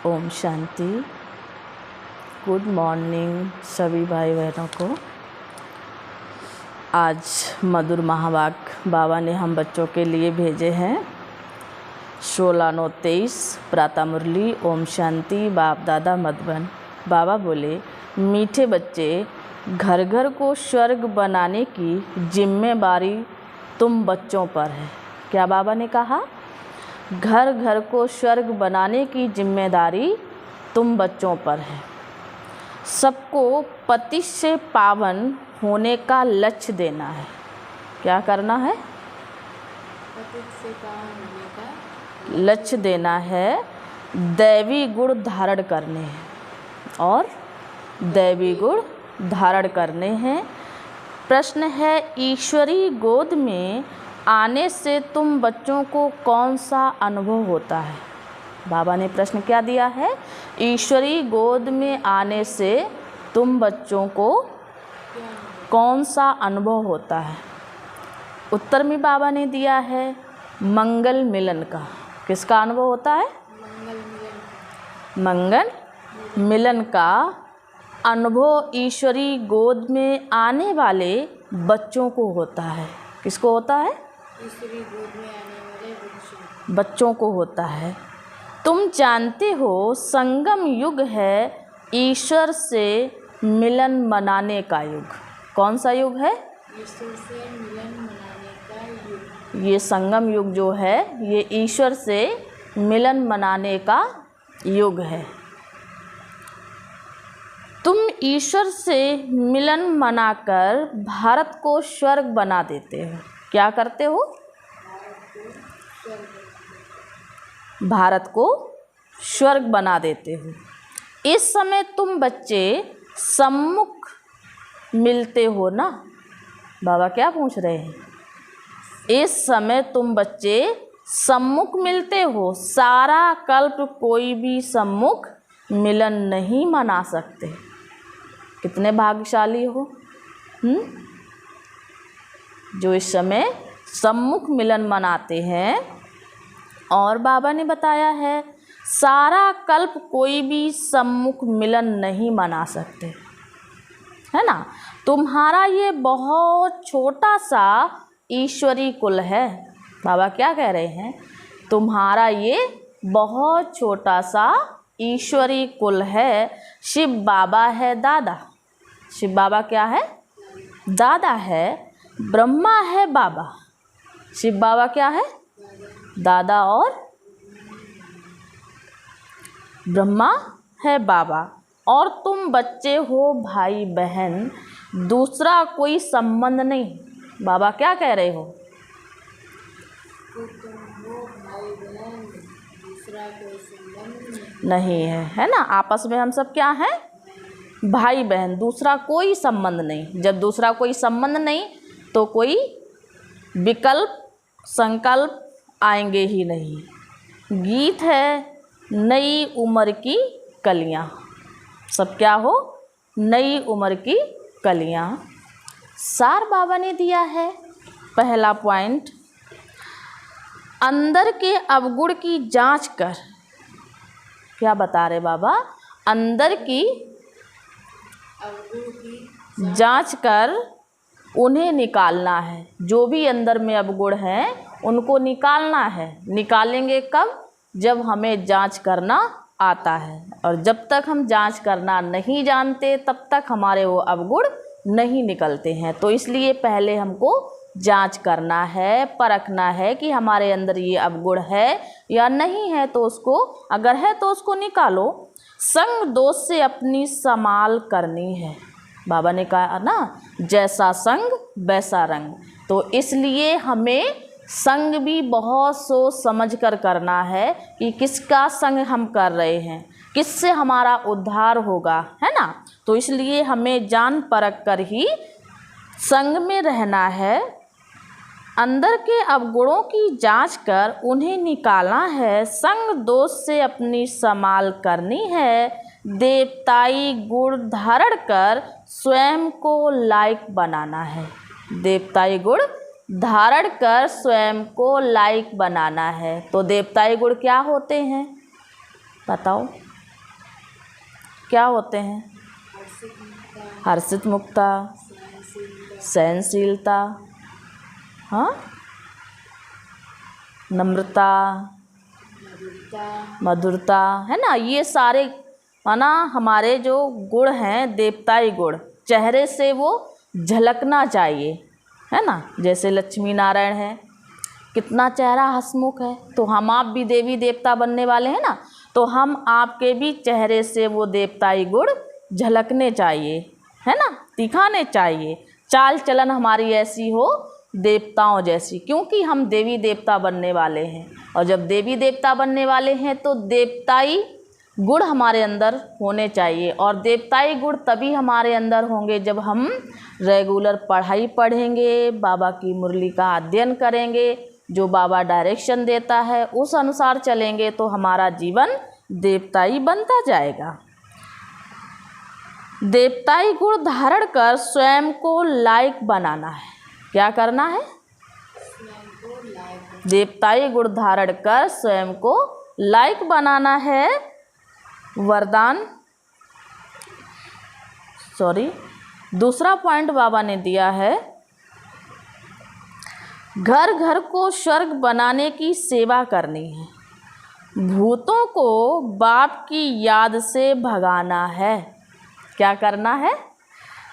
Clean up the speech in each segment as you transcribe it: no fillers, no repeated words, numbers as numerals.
Om Shanti. Good morning सभी भाई बहनों को। आज मधुर महावाक्य बाबा ने हम बच्चों के लिए भेजे हैं। 16/9/23 प्रातः मुरली। ओम शांति। बाप दादा मधुबन। बाबा बोले, मीठे बच्चे, घर घर को स्वर्ग बनाने की जिम्मेदारी तुम बच्चों पर है। क्या बाबा ने कहा? घर घर को स्वर्ग बनाने की जिम्मेदारी तुम बच्चों पर है। सबको पति से पावन होने का लक्ष्य देना है। क्या करना है? पति से पावन होने का लक्ष्य देना है। दैवी गुण धारण करने हैं और दैवी गुण धारण करने हैं। प्रश्न है, ईश्वरी गोद में आने से तुम बच्चों को कौन सा अनुभव होता है? बाबा ने प्रश्न क्या दिया है? ईश्वरी गोद में आने से तुम बच्चों को कौन सा अनुभव होता है? उत्तर में बाबा ने दिया है मंगल मिलन का। किसका अनुभव होता है? मंगल मिलन का अनुभव ईश्वरी गोद में आने वाले बच्चों को होता है। किसको होता है? ईश्वरी गोद में आने वाले बच्चों को होता है। तुम जानते हो संगम युग है ईश्वर से मिलन मनाने का युग। कौन सा युग है? ईश्वर से मिलन मनाने का युग। ये संगम युग जो है ये ईश्वर से मिलन मनाने का युग है। तुम ईश्वर से मिलन मनाकर भारत को स्वर्ग बना देते हो। क्या करते हो? भारत को स्वर्ग बना देते हो। इस समय तुम बच्चे सम्मुख मिलते हो ना? बाबा क्या पूछ रहे हैं? इस समय तुम बच्चे सम्मुख मिलते हो। सारा कल्प कोई भी सम्मुख मिलन नहीं मना सकते। कितने भाग्यशाली हो जो इस समय सम्मुख मिलन मनाते हैं। और बाबा ने बताया है सारा कल्प कोई भी सम्मुख मिलन नहीं मना सकते, है ना। तुम्हारा ये बहुत छोटा सा ईश्वरी कुल है। बाबा क्या कह रहे हैं? तुम्हारा ये बहुत छोटा सा ईश्वरी कुल है। शिव बाबा है दादा। शिव बाबा क्या है? दादा है। ब्रह्मा है बाबा। शिव बाबा क्या है? दादा और ब्रह्मा है बाबा। और तुम बच्चे हो भाई बहन, दूसरा कोई संबंध नहीं। बाबा क्या कह रहे हो? दूसरा कोई संबंध नहीं है, है ना। आपस में हम सब क्या हैं? भाई बहन। दूसरा कोई संबंध नहीं। जब दूसरा कोई संबंध नहीं तो कोई विकल्प संकल्प आएंगे ही नहीं। गीत है नई उम्र की कलियां। सब क्या हो? नई उम्र की कलियां। सार बाबा ने दिया है। पहला पॉइंट, अंदर के अवगुण की जांच कर। क्या बता रहे बाबा? अंदर की अवगुण की जांच कर उन्हें निकालना है। जो भी अंदर में अवगुण हैं उनको निकालना है। निकालेंगे कब? जब हमें जांच करना आता है। और जब तक हम जांच करना नहीं जानते तब तक हमारे वो अवगुण नहीं निकलते हैं। तो इसलिए पहले हमको जांच करना है, परखना है कि हमारे अंदर ये अवगुण है या नहीं है। तो उसको, अगर है तो उसको निकालो। संग दोष से अपनी संभाल करनी है। बाबा ने कहा ना, जैसा संग वैसा रंग। तो इसलिए हमें संग भी बहुत सोच समझ कर करना है कि किसका संग हम कर रहे हैं, किससे हमारा उद्धार होगा, है ना। तो इसलिए हमें जान परख कर ही संग में रहना है। अंदर के अवगुणों की जांच कर उन्हें निकालना है। संग दोष से अपनी संभाल करनी है। देवताई गुण धारण कर स्वयं को लायक बनाना है। देवताई गुण धारण कर स्वयं को लायक बनाना है। तो देवताई गुण क्या होते हैं बताओ? क्या होते हैं? हर्षित मुक्ता, सहनशीलता, हाँ, नम्रता, मधुरता, है ना। ये सारे माना हमारे जो गुण हैं, देवताई गुण, चेहरे से वो झलकना चाहिए, है ना। जैसे लक्ष्मी नारायण है, कितना चेहरा हंसमुख है, तो हम आप भी देवी देवता बनने वाले हैं ना, तो हम आपके भी चेहरे से वो देवताई गुण झलकने चाहिए, है ना, दिखाने चाहिए। चाल चलन हमारी ऐसी हो देवताओं जैसी, क्योंकि हम देवी देवता बनने वाले हैं। और जब देवी देवता बनने वाले हैं तो देवताई गुण हमारे अंदर होने चाहिए। और देवताई गुण तभी हमारे अंदर होंगे जब हम रेगुलर पढ़ाई पढ़ेंगे, बाबा की मुरली का अध्ययन करेंगे, जो बाबा डायरेक्शन देता है उस अनुसार चलेंगे, तो हमारा जीवन देवताई बनता जाएगा। देवताई गुण धारण कर स्वयं को लायक बनाना है। क्या करना है? देवताई गुण धारण कर स्वयं को लायक बनाना है। वरदान, दूसरा पॉइंट बाबा ने दिया है, घर घर को स्वर्ग बनाने की सेवा करनी है। भूतों को बाप की याद से भगाना है। क्या करना है?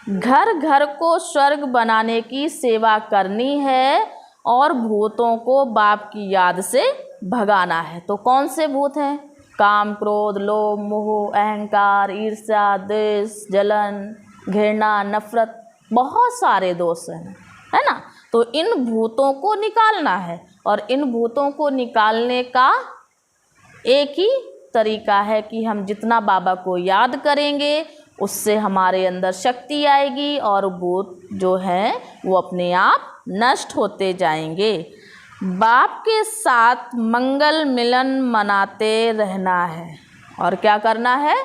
घर घर को स्वर्ग बनाने की सेवा करनी है और भूतों को बाप की याद से भगाना है। तो कौन से भूत हैं? काम, क्रोध, लोभ, मोह, अहंकार, ईर्ष्या, द्वेष, जलन, घृणा, नफरत, बहुत सारे दोष हैं, है ना। तो इन भूतों को निकालना है, और इन भूतों को निकालने का एक ही तरीका है कि हम जितना बाबा को याद करेंगे उससे हमारे अंदर शक्ति आएगी और भूत जो हैं वो अपने आप नष्ट होते जाएंगे। बाप के साथ मंगल मिलन मनाते रहना है। और क्या करना है?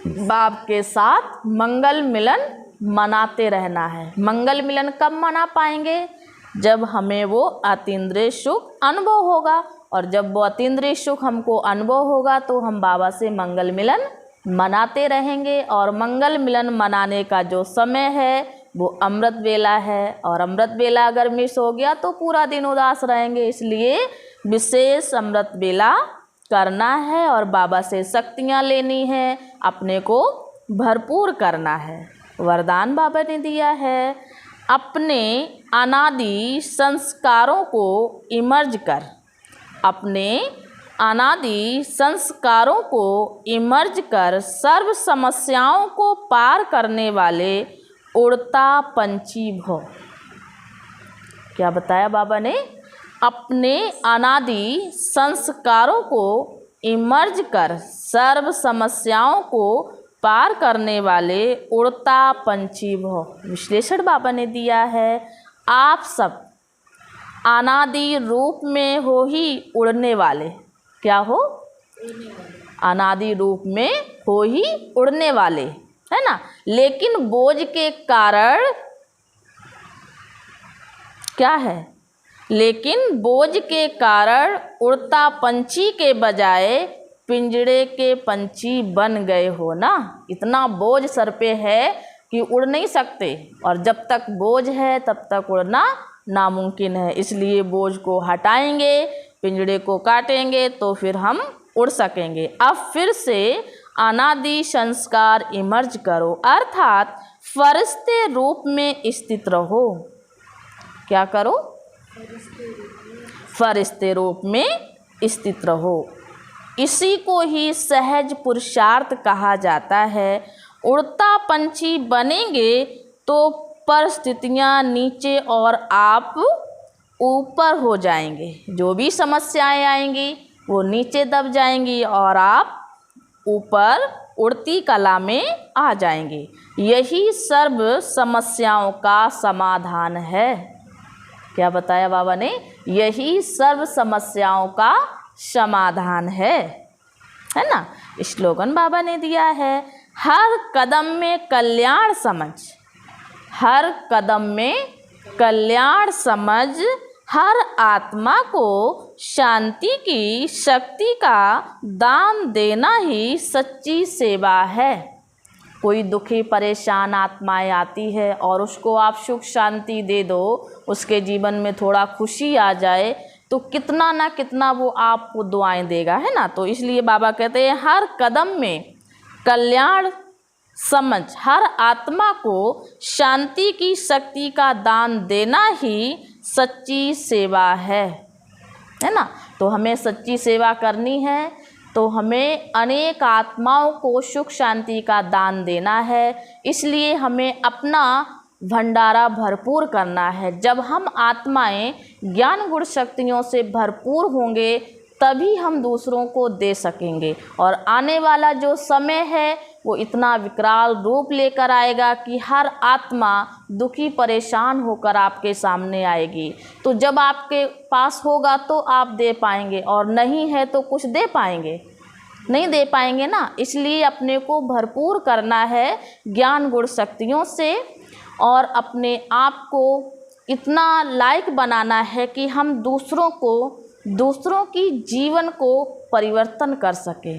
बाप के साथ मंगल मिलन मनाते रहना है। मंगल मिलन कब मना पाएंगे? जब हमें वो अतीन्द्रिय सुख अनुभव होगा, और जब वो अतीन्द्रिय सुख हमको अनुभव होगा तो हम बाबा से मंगल मिलन मनाते रहेंगे। और मंगल मिलन मनाने का जो समय है वो अमृत वेला है, और अमृत वेला अगर मिस हो गया तो पूरा दिन उदास रहेंगे। इसलिए विशेष अमृत वेला करना है और बाबा से शक्तियाँ लेनी है, अपने को भरपूर करना है। वरदान बाबा ने दिया है, अपने अनादि संस्कारों को इमर्ज कर, अपने अनादि संस्कारों को इमर्ज कर सर्व समस्याओं को पार करने वाले उड़ता पंछी भव। क्या बताया बाबा ने? अपने अनादि संस्कारों को इमर्ज कर सर्व समस्याओं को पार करने वाले उड़ता पंछी भव। विश्लेषण बाबा ने दिया है, आप सब अनादि रूप में हो ही उड़ने वाले। क्या हो? अनादि रूप में हो ही उड़ने वाले, है ना। लेकिन बोझ के कारण क्या है? लेकिन बोझ के कारण उड़ता पंछी के बजाय पिंजड़े के पंछी बन गए हो ना। इतना बोझ सर पे है कि उड़ नहीं सकते, और जब तक बोझ है तब तक उड़ना नामुमकिन है। इसलिए बोझ को हटाएंगे, पिंजड़े को काटेंगे तो फिर हम उड़ सकेंगे। अब फिर से अनादि संस्कार इमर्ज करो, अर्थात फरिश्ते रूप में स्थित रहो। क्या करो? फरिश्ते रूप में स्थित रहो। इसी को ही सहज पुरुषार्थ कहा जाता है। उड़ता पंछी बनेंगे तो परिस्थितियाँ नीचे और आप ऊपर हो जाएंगे। जो भी समस्याएं आएंगी वो नीचे दब जाएंगी और आप ऊपर उड़ती कला में आ जाएंगे। यही सर्व समस्याओं का समाधान है। क्या बताया बाबा ने? यही सर्व समस्याओं का समाधान है ना। स्लोगन बाबा ने दिया है, हर कदम में कल्याण समझ, हर कदम में कल्याण समझ, हर आत्मा को शांति की शक्ति का दान देना ही सच्ची सेवा है। कोई दुखी परेशान आत्माएं आती है और उसको आप सुख शांति दे दो, उसके जीवन में थोड़ा खुशी आ जाए, तो कितना ना कितना वो आपको दुआएं देगा, है ना। तो इसलिए बाबा कहते हैं हर कदम में कल्याण समझ हर आत्मा को शांति की शक्ति का दान देना ही सच्ची सेवा है ना। तो हमें सच्ची सेवा करनी है, तो हमें अनेक आत्माओं को सुख शांति का दान देना है। इसलिए हमें अपना भंडारा भरपूर करना है। जब हम आत्माएं ज्ञान गुण शक्तियों से भरपूर होंगे तभी हम दूसरों को दे सकेंगे। और आने वाला जो समय है वो इतना विकराल रूप लेकर आएगा कि हर आत्मा दुखी परेशान होकर आपके सामने आएगी। तो जब आपके पास होगा तो आप दे पाएंगे, और नहीं है तो कुछ दे पाएंगे, नहीं दे पाएंगे ना। इसलिए अपने को भरपूर करना है ज्ञान गुण शक्तियों से, और अपने आप को इतना लायक बनाना है कि हम दूसरों की जीवन को परिवर्तन कर सके।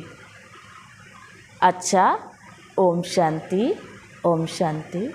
अच्छा, ओम शांति, ओम शांति।